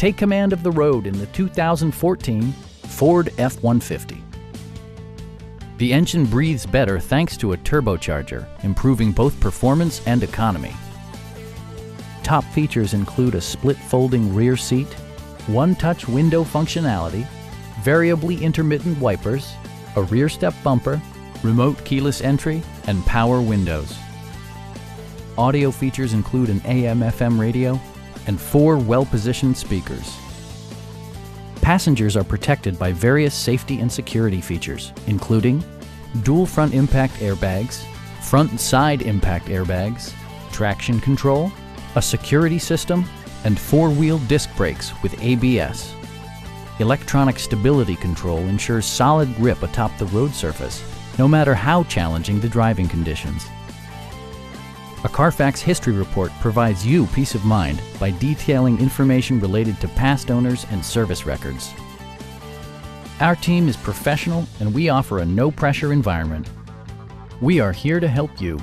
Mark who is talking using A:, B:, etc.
A: Take command of the road in the 2014 Ford F-150. The engine breathes better thanks to a turbocharger, improving both performance and economy. Top features include a split folding rear seat, one-touch window functionality, variably intermittent wipers, a rear step bumper, remote keyless entry, and power windows. Audio features include an AM/FM radio and 4 well-positioned speakers. Passengers are protected by various safety and security features, including dual front impact airbags, front and side impact airbags, traction control, a security system, and 4-wheel disc brakes with ABS. Electronic stability control ensures solid grip atop the road surface, no matter how challenging the driving conditions. A Carfax history report provides you peace of mind by detailing information related to past owners and service records. Our team is professional and we offer a no-pressure environment. We are here to help you.